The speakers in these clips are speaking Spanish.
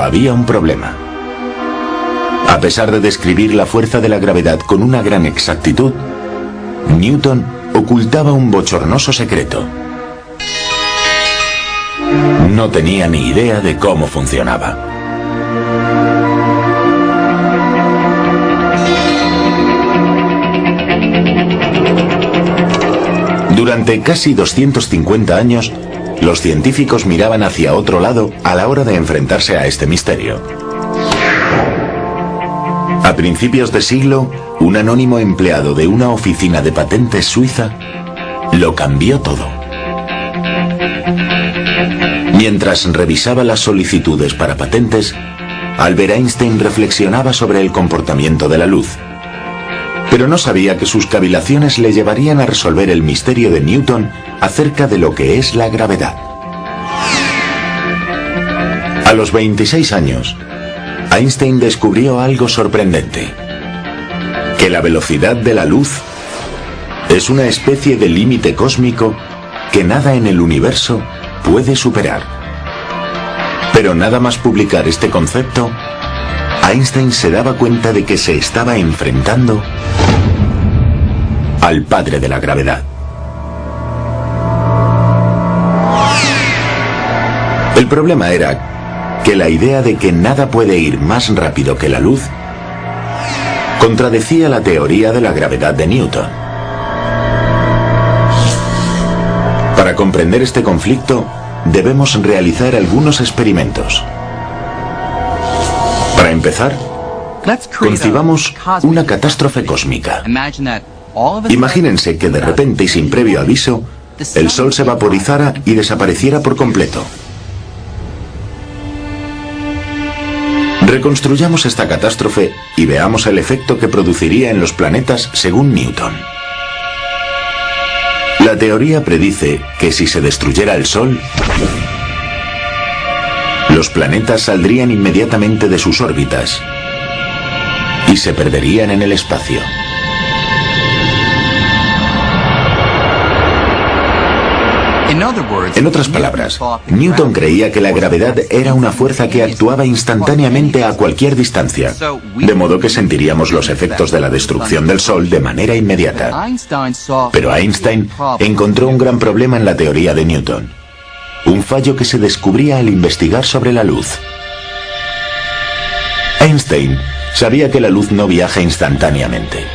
Pero había un problema. A pesar de describir la fuerza de la gravedad con una gran exactitud, Newton ocultaba un bochornoso secreto. No tenía ni idea de cómo funcionaba. Durante casi 250 años, los científicos miraban hacia otro lado a la hora de enfrentarse a este misterio. A principios de siglo, un anónimo empleado de una oficina de patentes suiza lo cambió todo. Mientras revisaba las solicitudes para patentes, Albert Einstein reflexionaba sobre el comportamiento de la luz. Pero no sabía que sus cavilaciones le llevarían a resolver el misterio de Newton acerca de lo que es la gravedad. A los 26 años, Einstein descubrió algo sorprendente: que la velocidad de la luz es una especie de límite cósmico que nada en el universo puede superar. Pero nada más publicar este concepto, Einstein se daba cuenta de que se estaba enfrentando al padre de la gravedad. El problema era que la idea de que nada puede ir más rápido que la luz contradecía la teoría de la gravedad de Newton. Para comprender este conflicto, debemos realizar algunos experimentos. Para empezar, concibamos una catástrofe cósmica. Imagínense que de repente y sin previo aviso, el Sol se vaporizara y desapareciera por completo. Reconstruyamos esta catástrofe y veamos el efecto que produciría en los planetas según Newton. La teoría predice que si se destruyera el Sol, los planetas saldrían inmediatamente de sus órbitas y se perderían en el espacio. En otras palabras, Newton creía que la gravedad era una fuerza que actuaba instantáneamente a cualquier distancia, de modo que sentiríamos los efectos de la destrucción del Sol de manera inmediata. Pero Einstein encontró un gran problema en la teoría de Newton, un fallo que se descubría al investigar sobre la luz. Einstein sabía que la luz no viaja instantáneamente.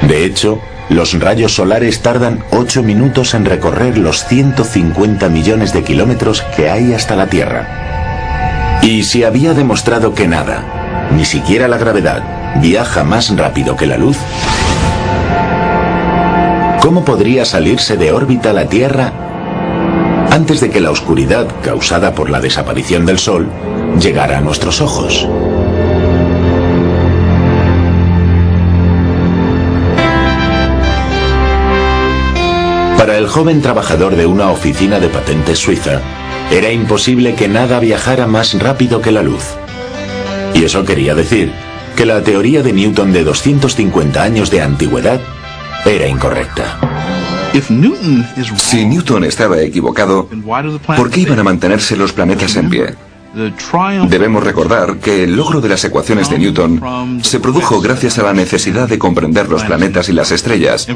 De hecho, los rayos solares tardan 8 minutos en recorrer los 150 millones de kilómetros que hay hasta la Tierra. Y si había demostrado que nada, ni siquiera la gravedad, viaja más rápido que la luz, ¿cómo podría salirse de órbita la Tierra antes de que la oscuridad causada por la desaparición del Sol llegara a nuestros ojos? Para el joven trabajador de una oficina de patentes suiza, era imposible que nada viajara más rápido que la luz. Y eso quería decir que la teoría de Newton de 250 años de antigüedad era incorrecta. Si Newton estaba equivocado, ¿por qué iban a mantenerse los planetas en pie? Debemos recordar que el logro de las ecuaciones de Newton se produjo gracias a la necesidad de comprender los planetas y las estrellas,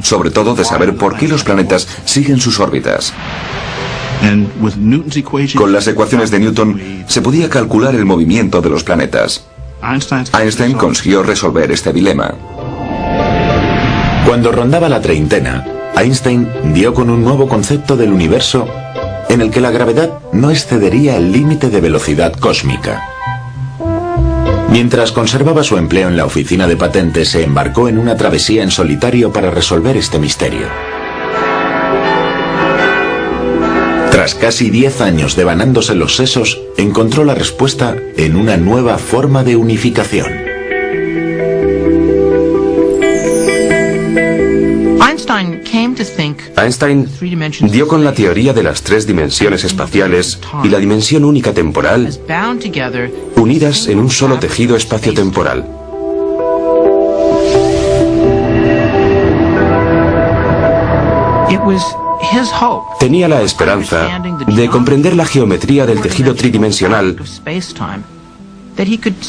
sobre todo de saber por qué los planetas siguen sus órbitas. Con las ecuaciones de Newton se podía calcular el movimiento de los planetas. Einstein consiguió resolver este dilema. Cuando rondaba la treintena, Einstein dio con un nuevo concepto del universo en el que la gravedad no excedería el límite de velocidad cósmica. Mientras conservaba su empleo en la oficina de patentes, se embarcó en una travesía en solitario para resolver este misterio. Tras casi 10 años devanándose los sesos, encontró la respuesta en una nueva forma de unificación. Einstein dio con la teoría de las 3 dimensiones espaciales y la dimensión única temporal unidas en un solo tejido espaciotemporal. Tenía la esperanza de comprender la geometría del tejido tridimensional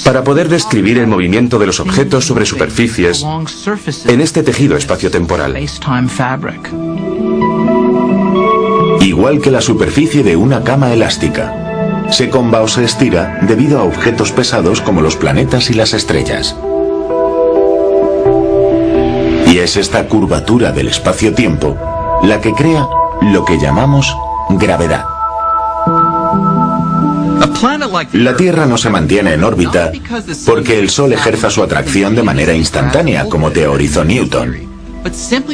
para poder describir el movimiento de los objetos sobre superficies en este tejido espaciotemporal. Igual que la superficie de una cama elástica, se comba o se estira debido a objetos pesados como los planetas y las estrellas. Y es esta curvatura del espacio-tiempo la que crea lo que llamamos gravedad. La Tierra no se mantiene en órbita porque el Sol ejerza su atracción de manera instantánea, como teorizó Newton,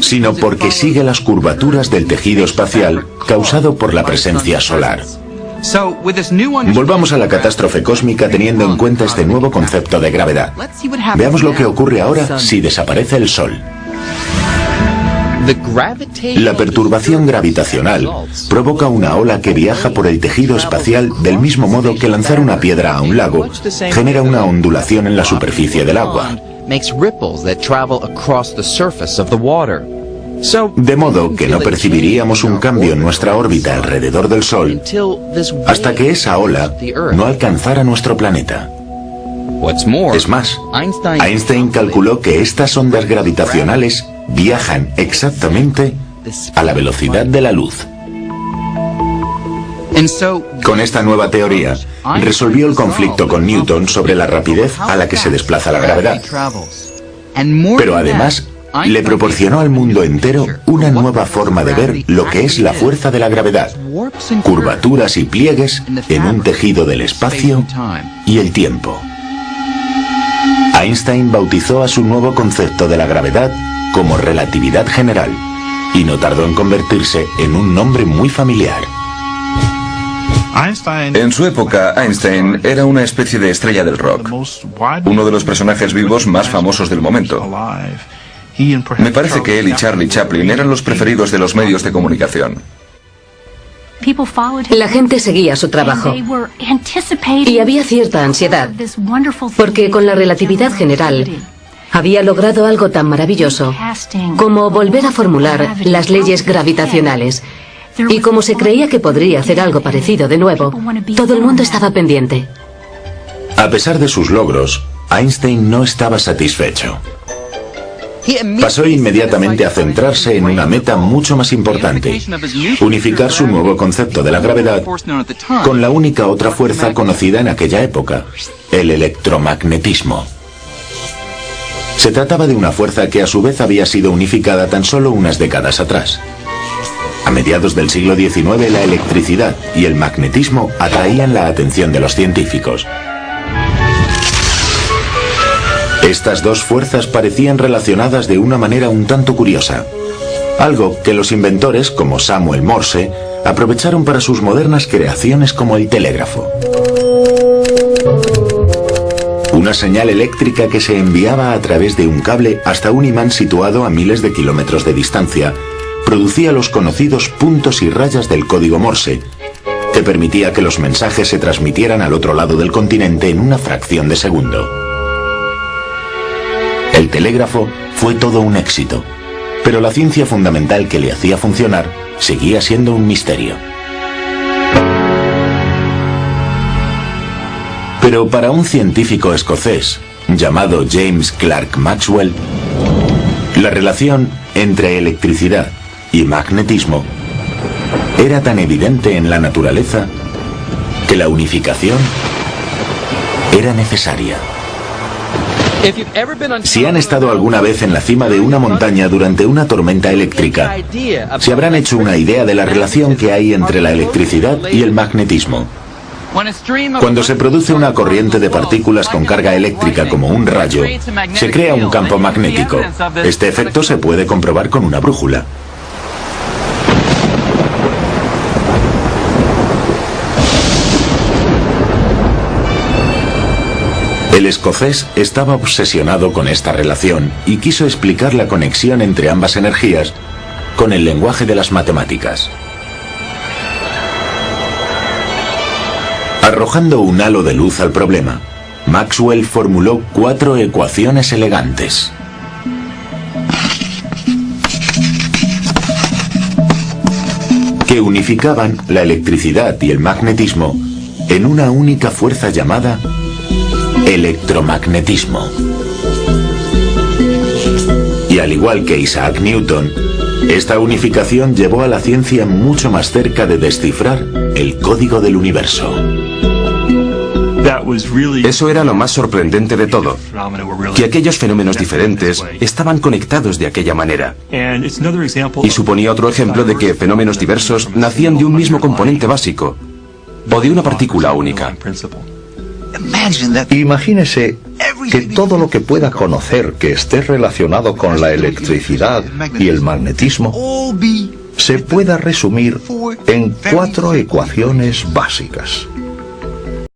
sino porque sigue las curvaturas del tejido espacial causado por la presencia solar. Volvamos a la catástrofe cósmica teniendo en cuenta este nuevo concepto de gravedad. Veamos lo que ocurre ahora si desaparece el Sol. La perturbación gravitacional provoca una ola que viaja por el tejido espacial del mismo modo que lanzar una piedra a un lago genera una ondulación en la superficie del agua. De modo que no percibiríamos un cambio en nuestra órbita alrededor del Sol hasta que esa ola no alcanzara nuestro planeta. Es más, Einstein calculó que estas ondas gravitacionales viajan exactamente a la velocidad de la luz. Con esta nueva teoría, resolvió el conflicto con Newton sobre la rapidez a la que se desplaza la gravedad. Pero además, le proporcionó al mundo entero una nueva forma de ver lo que es la fuerza de la gravedad, curvaturas y pliegues en un tejido del espacio y el tiempo. Einstein bautizó a su nuevo concepto de la gravedad como relatividad general, y no tardó en convertirse en un nombre muy familiar. En su época, Einstein era una especie de estrella del rock, uno de los personajes vivos más famosos del momento. Me parece que él y Charlie Chaplin eran los preferidos de los medios de comunicación. La gente seguía su trabajo y había cierta ansiedad, porque con la relatividad general había logrado algo tan maravilloso como volver a formular las leyes gravitacionales. Y como se creía que podría hacer algo parecido de nuevo, todo el mundo estaba pendiente. A pesar de sus logros, Einstein no estaba satisfecho. Pasó inmediatamente a centrarse en una meta mucho más importante: unificar su nuevo concepto de la gravedad con la única otra fuerza conocida en aquella época, el electromagnetismo. Se trataba de una fuerza que a su vez había sido unificada tan solo unas décadas atrás. A mediados del siglo XIX, la electricidad y el magnetismo atraían la atención de los científicos. Estas dos fuerzas parecían relacionadas de una manera un tanto curiosa, algo que los inventores, como Samuel Morse, aprovecharon para sus modernas creaciones como el telégrafo. Una señal eléctrica que se enviaba a través de un cable hasta un imán situado a miles de kilómetros de distancia producía los conocidos puntos y rayas del código Morse, que permitía que los mensajes se transmitieran al otro lado del continente en una fracción de segundo. El telégrafo fue todo un éxito, pero la ciencia fundamental que le hacía funcionar seguía siendo un misterio. Pero para un científico escocés llamado James Clerk Maxwell, la relación entre electricidad y magnetismo era tan evidente en la naturaleza que la unificación era necesaria. Si han estado alguna vez en la cima de una montaña durante una tormenta eléctrica, se habrán hecho una idea de la relación que hay entre la electricidad y el magnetismo. Cuando se produce una corriente de partículas con carga eléctrica como un rayo, se crea un campo magnético. Este efecto se puede comprobar con una brújula. El escocés estaba obsesionado con esta relación y quiso explicar la conexión entre ambas energías con el lenguaje de las matemáticas. Arrojando un halo de luz al problema, Maxwell formuló 4 ecuaciones elegantes. que unificaban la electricidad y el magnetismo en una única fuerza llamada electromagnetismo. Y al igual que Isaac Newton, esta unificación llevó a la ciencia mucho más cerca de descifrar el código del universo. Eso era lo más sorprendente de todo, que aquellos fenómenos diferentes estaban conectados de aquella manera. Y suponía otro ejemplo de que fenómenos diversos nacían de un mismo componente básico, o de una partícula única. Imagínese que todo lo que pueda conocer que esté relacionado con la electricidad y el magnetismo se pueda resumir en 4 ecuaciones básicas.